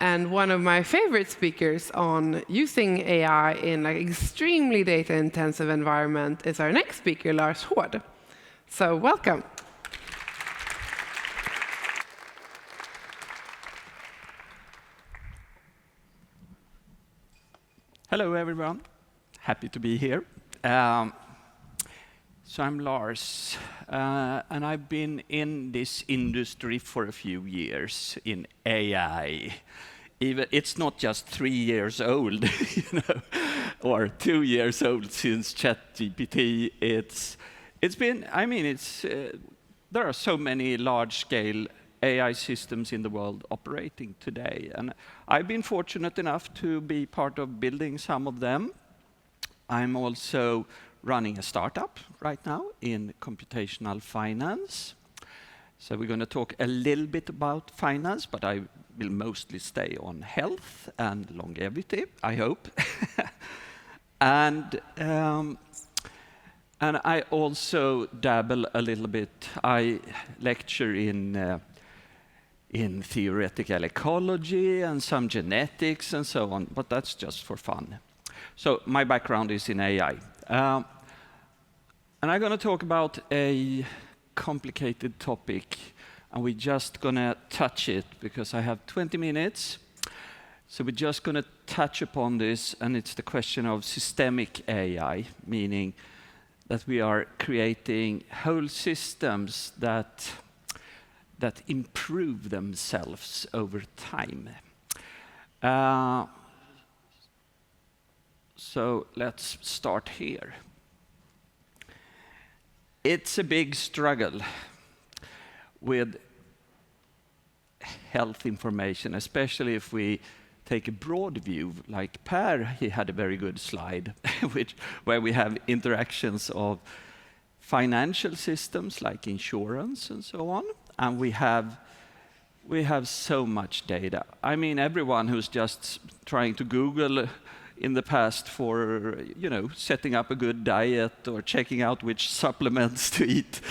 And one of my favorite speakers on using AI in an extremely data-intensive environment is our next speaker, Lars Hård. So welcome. Hello, everyone. Happy to be here. So I'm Lars, and I've been in this industry for a few years in AI. It's not just 3 years old, or 2 years old since ChatGPT. There are so many large-scale AI systems in the world operating today, and I've been fortunate enough to be part of building some of them. I'm also running a startup right now in computational finance. So we're going to talk a little bit about finance, but I will mostly stay on health and longevity, I hope. and I also dabble a little bit. I lecture in theoretical ecology and some genetics and so on, but that's just for fun. So my background is in AI. And I'm going to talk about a complicated topic, and we're just going to touch it because I have 20 minutes. So we're just going to touch upon this, and it's the question of systemic AI, meaning that we are creating whole systems that improve themselves over time. So let's start here. It's a big struggle with health information, especially if we take a broad view, like Per, he had a very good slide, where we have interactions of financial systems like insurance and so on, and we have so much data. I mean, everyone who's just trying to Google in the past for, setting up a good diet or checking out which supplements to eat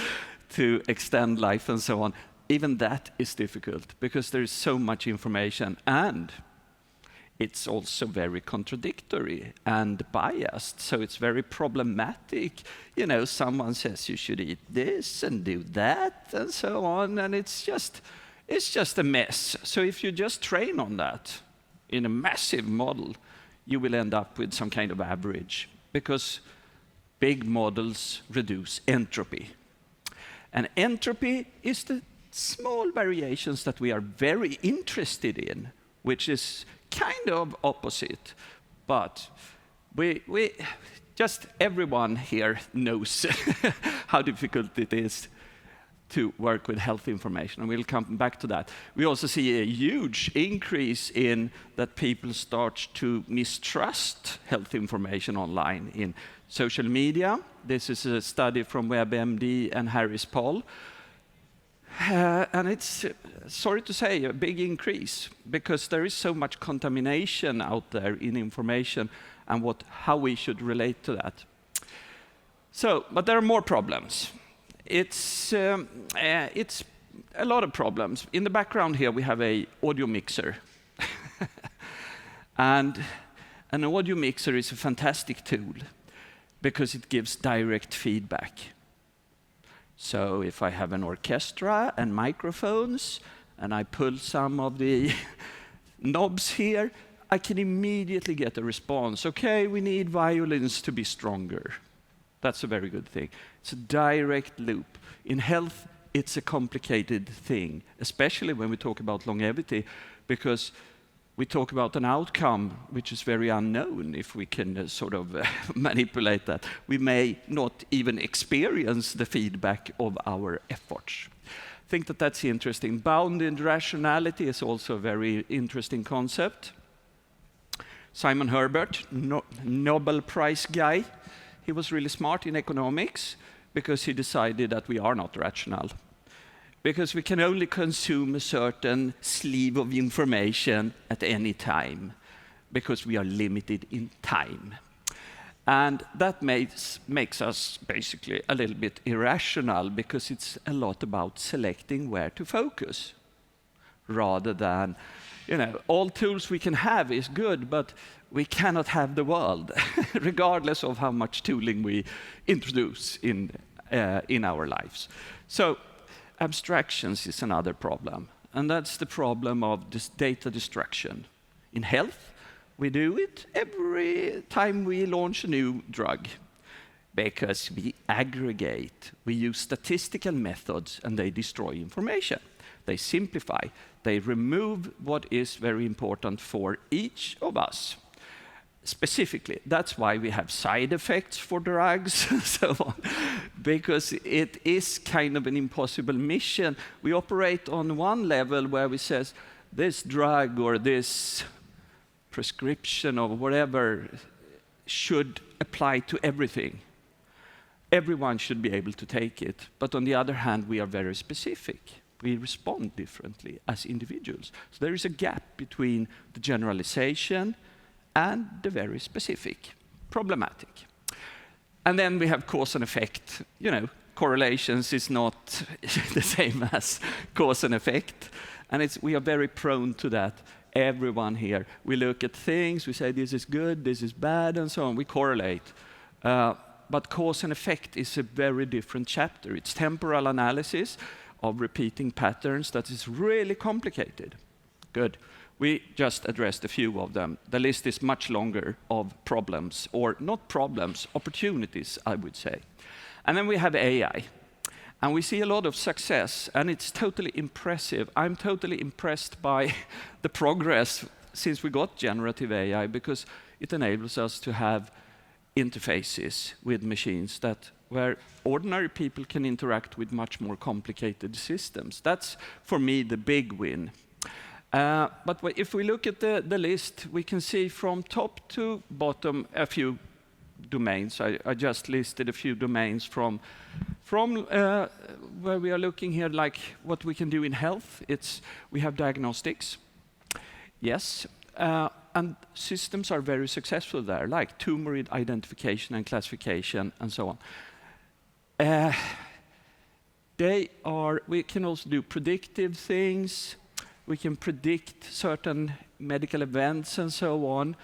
to extend life and so on, even that is difficult because there is so much information, and it's also very contradictory and biased, so it's very problematic. Someone says you should eat this and do that and so on, and it's just a mess. So if you just train on that in a massive model, you will end up with some kind of average, because big models reduce entropy. And entropy is the small variations that we are very interested in, which is kind of opposite. But everyone here knows how difficult it is to work with health information, and we'll come back to that. We also see a huge increase in that people start to mistrust health information online in social media. This is a study from WebMD and Harris Poll. And it's, sorry to say, a big increase, because there is so much contamination out there in information and how we should relate to that. But there are more problems. It's a lot of problems. In the background here, we have an audio mixer. And an audio mixer is a fantastic tool because it gives direct feedback. So if I have an orchestra and microphones, and I pull some of the knobs here, I can immediately get a response. Okay, we need violins to be stronger. That's a very good thing. It's a direct loop. In health, it's a complicated thing, especially when we talk about longevity, because we talk about an outcome which is very unknown if we can manipulate that. We may not even experience the feedback of our efforts. I think that's interesting. Bounded rationality is also a very interesting concept. Simon Herbert, Nobel Prize guy, he was really smart in economics because he decided that we are not rational. Because we can only consume a certain sleeve of information at any time, because we are limited in time. And that makes us basically a little bit irrational, because it's a lot about selecting where to focus. rather than, all tools we can have is good, but we cannot have the world, regardless of how much tooling we introduce in our lives. So abstractions is another problem, and that's the problem of this data destruction. In health, we do it every time we launch a new drug, because we aggregate, we use statistical methods, and they destroy information. They simplify, they remove what is very important for each of us. Specifically, that's why we have side effects for drugs and so on, because it is kind of an impossible mission. We operate on one level where we say, this drug or this prescription or whatever should apply to everything. Everyone should be able to take it. But on the other hand, we are very specific. We respond differently as individuals. So there is a gap between the generalization and the very specific, problematic. And then we have cause and effect. Correlations is not the same as cause and effect. And we are very prone to that. Everyone here, we look at things, we say this is good, this is bad, and so on. We correlate. But cause and effect is a very different chapter. It's temporal analysis of repeating patterns that is really complicated. Good. We just addressed a few of them. The list is much longer of problems, or not problems, opportunities, I would say. And then we have AI. And we see a lot of success, and it's totally impressive. I'm totally impressed by the progress since we got generative AI, because it enables us to have interfaces with machines where ordinary people can interact with much more complicated systems. That's, for me, the big win. But if we look at the list, we can see from top to bottom a few domains. I just listed a few domains from where we are looking here, like what we can do in health. We have diagnostics, yes, and systems are very successful there, like tumor identification and classification and so on. We can also do predictive things. We can predict certain medical events and so on.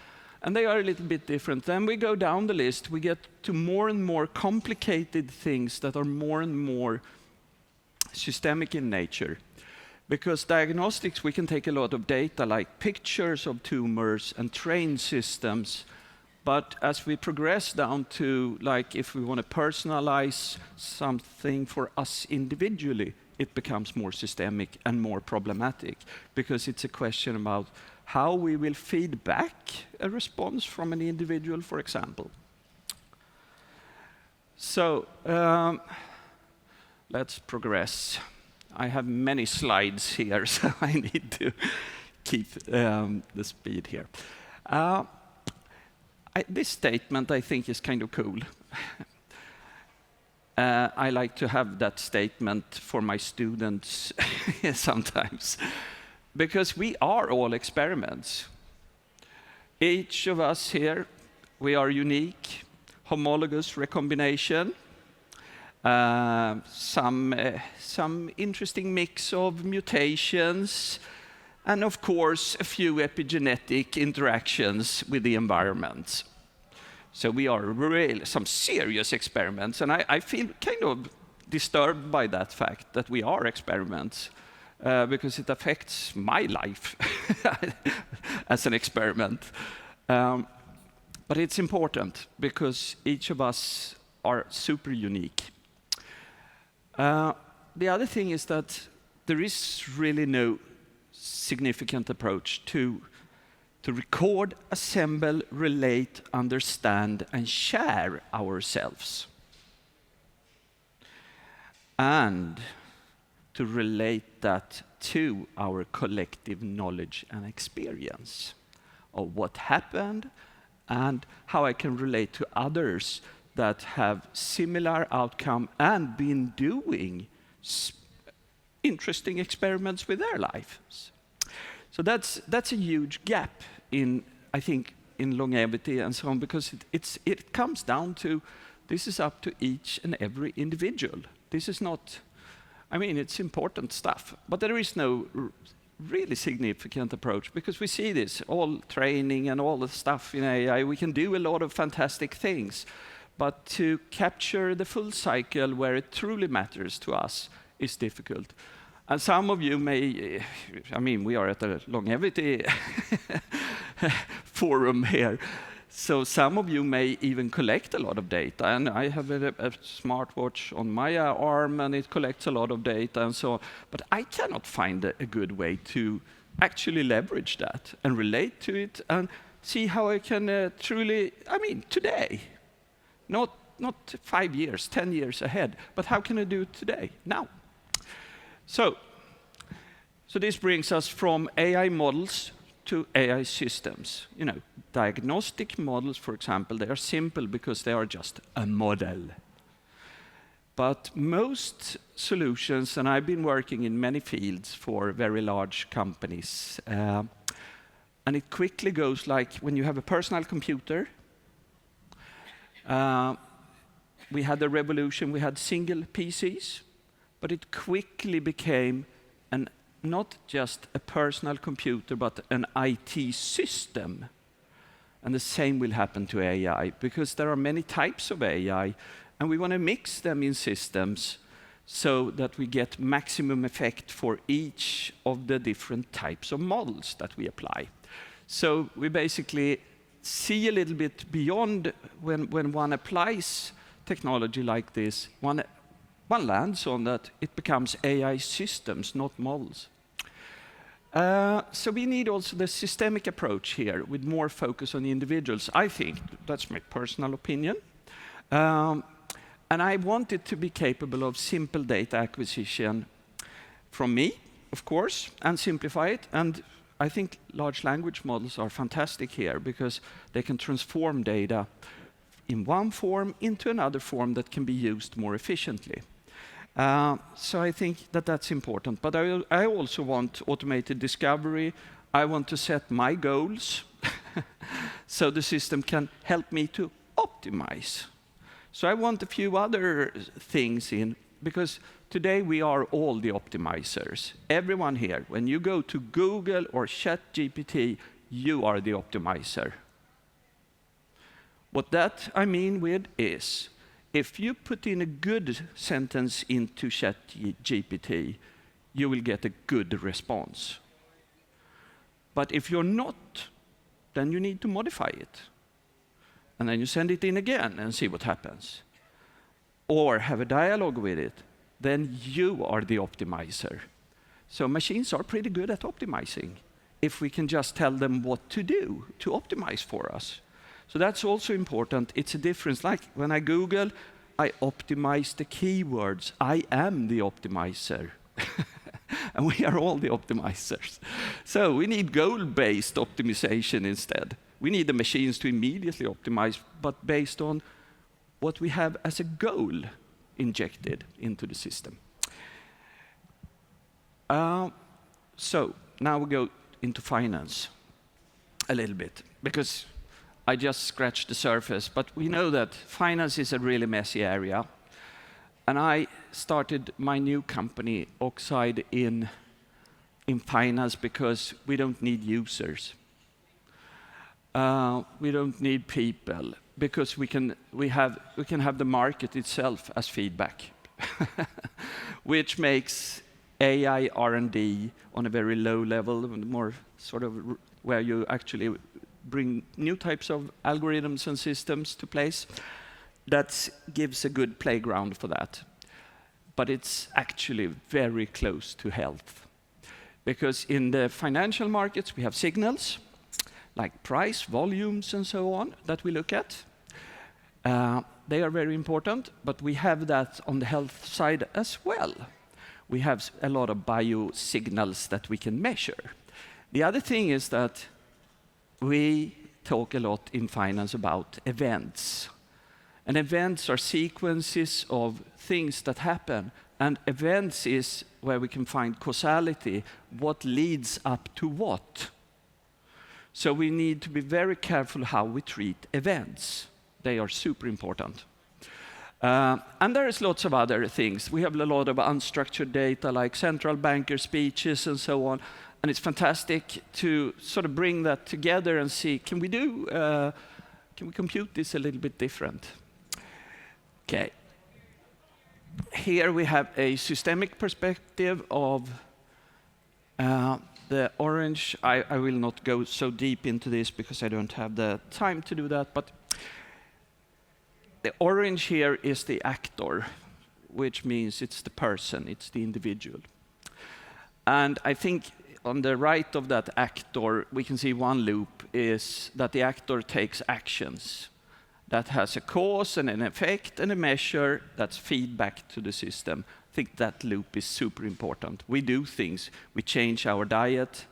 And they are a little bit different. Then we go down the list, we get to more and more complicated things that are more and more systemic in nature. Because diagnostics, we can take a lot of data, like pictures of tumors and train systems. But as we progress down to, like, if we want to personalize something for us individually, it becomes more systemic and more problematic, because it's a question about how we will feed back a response from an individual, for example. So let's progress. I have many slides here, so I need to keep the speed here. This statement, I think, is kind of cool. I like to have that statement for my students sometimes, because we are all experiments. Each of us here, we are unique, homologous recombination, some interesting mix of mutations, and of course, a few epigenetic interactions with the environment. So we are really some serious experiments, and I feel kind of disturbed by that fact that we are experiments, because it affects my life as an experiment. But it's important, because each of us are super unique. The other thing is that there is really no significant approach to record, assemble, relate, understand, and share ourselves. And to relate that to our collective knowledge and experience of what happened and how I can relate to others that have similar outcome and been doing interesting experiments with their lives. So that's a huge gap I think, in longevity and so on, because it comes down to, this is up to each and every individual. This is not, I mean, it's important stuff, but there is no really significant approach, because we see this, all training and all the stuff in AI, we can do a lot of fantastic things, but to capture the full cycle where it truly matters to us is difficult. And some of you may, I mean, we are at a longevity forum here, so some of you may even collect a lot of data, and I have a smartwatch on my arm, and it collects a lot of data and so on, but I cannot find a good way to actually leverage that and relate to it and see how I can truly, I mean, today, not 5 years, 10 years ahead, but how can I do it today, now? So this brings us from AI models to AI systems. You know, diagnostic models, for example, they are simple because they are just a model. But most solutions, and I've been working in many fields for very large companies, and it quickly goes like when you have a personal computer. We had the revolution, we had single PCs, but it quickly became not just a personal computer, but an IT system. And the same will happen to AI, because there are many types of AI, and we want to mix them in systems so that we get maximum effect for each of the different types of models that we apply. So we basically see a little bit beyond when one applies technology like this, one lands on that it becomes AI systems, not models. So we need also the systemic approach here with more focus on individuals. I think, that's my personal opinion. And I want it to be capable of simple data acquisition from me, of course, and simplify it. And I think large language models are fantastic here because they can transform data in one form into another form that can be used more efficiently. So I think that that's important. But I also want automated discovery. I want to set my goals so the system can help me to optimize. So I want a few other things in, because today we are all the optimizers. Everyone here, when you go to Google or ChatGPT, you are the optimizer. What that I mean with is, if you put in a good sentence into ChatGPT, you will get a good response. But if you're not, then you need to modify it. And then you send it in again and see what happens. Or have a dialogue with it. Then you are the optimizer. So machines are pretty good at optimizing if we can just tell them what to do to optimize for us. So that's also important. It's a difference. Like when I Google, I optimize the keywords. I am the optimizer. And we are all the optimizers. So we need goal-based optimization instead. We need the machines to immediately optimize, but based on what we have as a goal injected into the system. So now we go into finance a little bit, because I just scratched the surface, but we know that finance is a really messy area. And I started my new company, Oxide, in finance because we don't need users. We don't need people, because we can have the market itself as feedback, which makes AI R&D on a very low level, more sort of where you actually bring new types of algorithms and systems to place. That gives a good playground for that. But it's actually very close to health. Because in the financial markets, we have signals, like price, volumes, and so on, that we look at. They are very important, but we have that on the health side as well. We have a lot of biosignals that we can measure. The other thing is that we talk a lot in finance about events. And events are sequences of things that happen. And events is where we can find causality, what leads up to what. So we need to be very careful how we treat events. They are super important. And there is lots of other things. We have a lot of unstructured data, like central banker speeches and so on. And it's fantastic to sort of bring that together and see, can we compute this a little bit different? Okay. Here we have a systemic perspective of the orange. I will not go so deep into this because I don't have the time to do that, but the orange here is the actor, which means it's the person, it's the individual. And I think on the right of that actor, we can see one loop is that the actor takes actions. That has a cause and an effect and a measure that's feedback to the system. I think that loop is super important. We do things, we change our diet.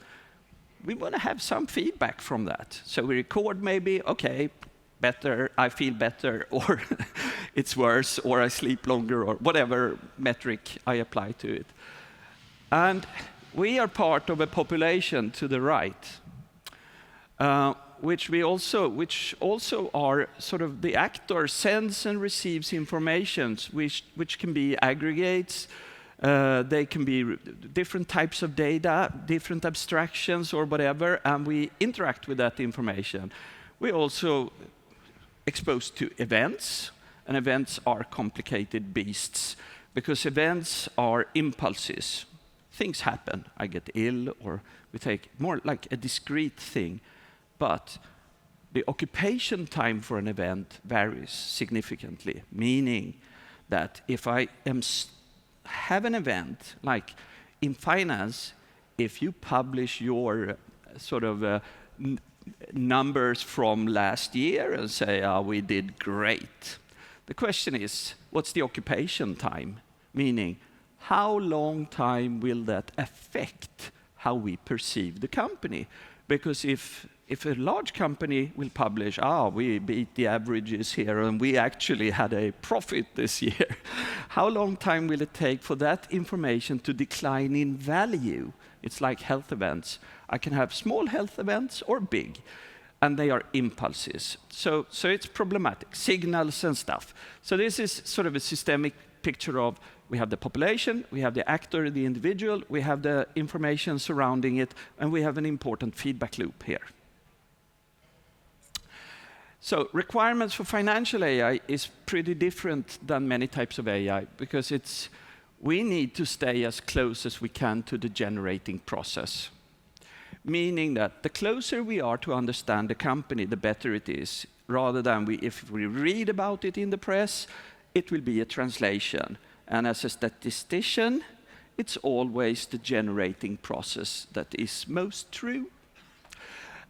We want to have some feedback from that. So we record maybe, okay, better, I feel better, or it's worse, or I sleep longer, or whatever metric I apply to it. And we are part of a population to the right, which also are sort of the actor sends and receives information, which can be aggregates, they can be different types of data, different abstractions or whatever, and we interact with that information. We're also exposed to events, and events are complicated beasts, because events are impulses. Things happen, I get ill, or we take more like a discrete thing. But the occupation time for an event varies significantly, meaning that if I have an event, like in finance, if you publish your sort of numbers from last year and say, we did great. The question is, what's the occupation time? Meaning, how long time will that affect how we perceive the company? Because if a large company will publish, we beat the averages here and we actually had a profit this year, how long time will it take for that information to decline in value? It's like health events. I can have small health events or big, and they are impulses. So it's problematic, signals and stuff. So this is sort of a systemic picture of, we have the population, we have the actor, the individual, we have the information surrounding it, and we have an important feedback loop here. So requirements for financial AI is pretty different than many types of AI, because we need to stay as close as we can to the generating process. Meaning that the closer we are to understand the company, the better it is, rather than if we read about it in the press, it will be a translation. And as a statistician, it's always the generating process that is most true.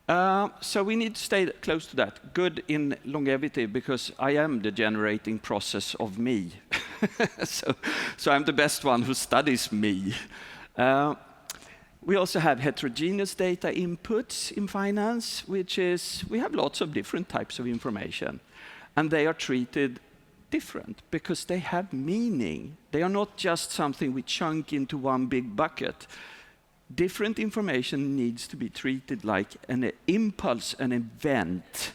So we need to stay close to that. Good in longevity, because I am the generating process of me. so I'm the best one who studies me. We also have heterogeneous data inputs in finance, which is, we have lots of different types of information. And they are treated different because they have meaning. They are not just something we chunk into one big bucket. Different information needs to be treated like an impulse, an event,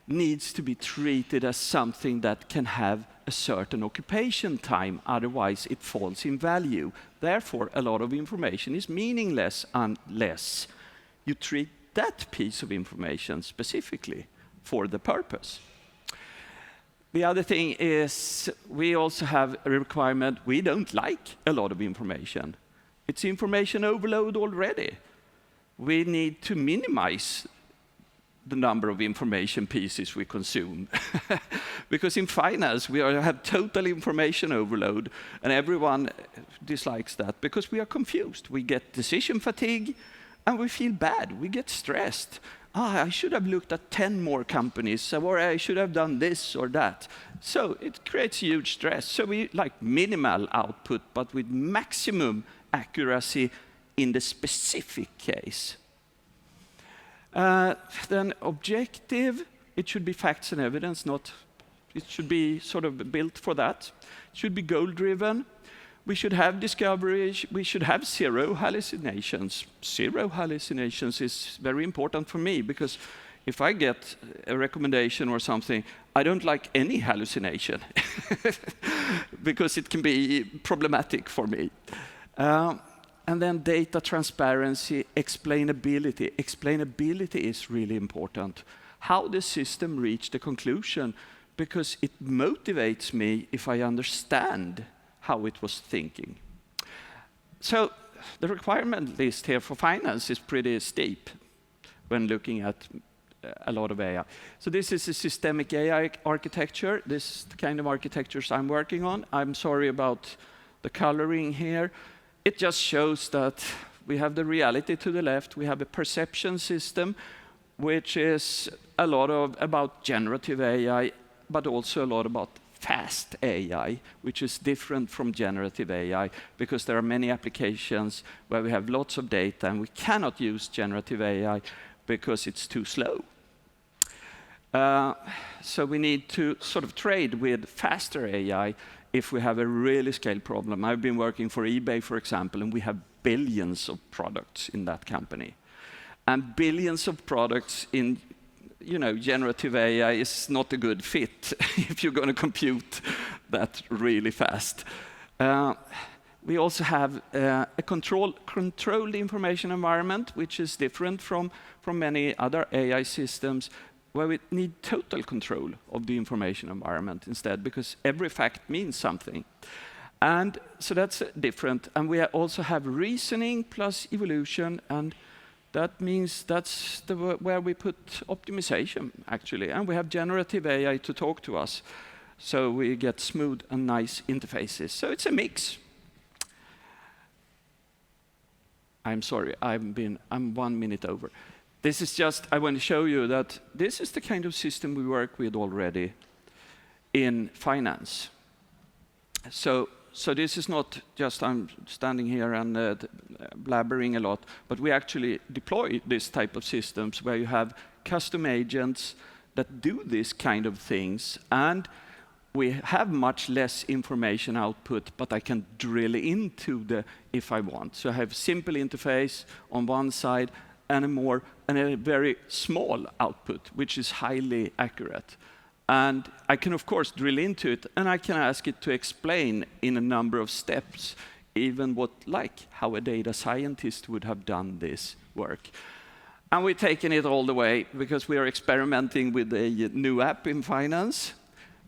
needs to be treated as something that can have a certain occupation time, otherwise it falls in value. Therefore, a lot of information is meaningless unless you treat that piece of information specifically for the purpose. The other thing is, we also have a requirement, we don't like a lot of information. It's information overload already. We need to minimize the number of information pieces we consume. Because in finance, we have total information overload, and everyone dislikes that because we are confused. We get decision fatigue, and we feel bad. We get stressed. I should have looked at 10 more companies, or I should have done this or that. So it creates huge stress. So we like minimal output, but with maximum accuracy in the specific case. Then objective, it should be facts and evidence, it should be sort of built for that. It should be goal-driven. We should have discovery, we should have zero hallucinations. Zero hallucinations is very important for me, because if I get a recommendation or something, I don't like any hallucination, because it can be problematic for me. And then data transparency, explainability. Explainability is really important. How the system reached the conclusion, because it motivates me if I understand how it was thinking. So the requirement list here for finance is pretty steep when looking at a lot of AI. So this is a systemic AI architecture. This is the kind of architectures I'm working on. I'm sorry about the coloring here. It just shows that we have the reality to the left. We have a perception system, which is a lot about generative AI, but also a lot about fast AI, which is different from generative AI, because there are many applications where we have lots of data, and we cannot use generative AI because it's too slow. So we need to sort of trade with faster AI if we have a really scale problem. I've been working for eBay, for example, and we have billions of products in that company. And billions of products in generative AI is not a good fit if you're going to compute that really fast. We also have a controlled information environment, which is different from many other AI systems, where we need total control of the information environment instead, because every fact means something. And so that's different. And we also have reasoning plus evolution, and that means that's where we put optimization, actually. And we have generative AI to talk to us, so we get smooth and nice interfaces. So it's a mix. I'm sorry, I'm 1 minute over. This is just, I want to show you that this is the kind of system we work with already in finance. So this is not just I'm standing here and blabbering a lot, but we actually deploy this type of systems where you have custom agents that do this kind of things, and we have much less information output, but I can drill into if I want. So I have simple interface on one side and a very small output, which is highly accurate. And I can, of course, drill into it, and I can ask it to explain in a number of steps, even how a data scientist would have done this work. And we're taking it all the way, because we are experimenting with a new app in finance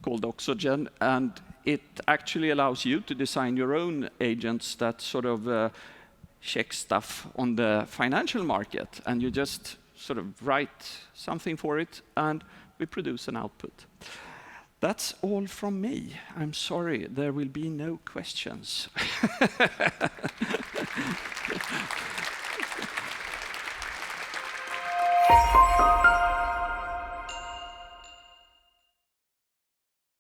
called Oxygen, and it actually allows you to design your own agents that sort of check stuff on the financial market, and you just sort of write something for it, and we produce an output. That's all from me. I'm sorry, there will be no questions.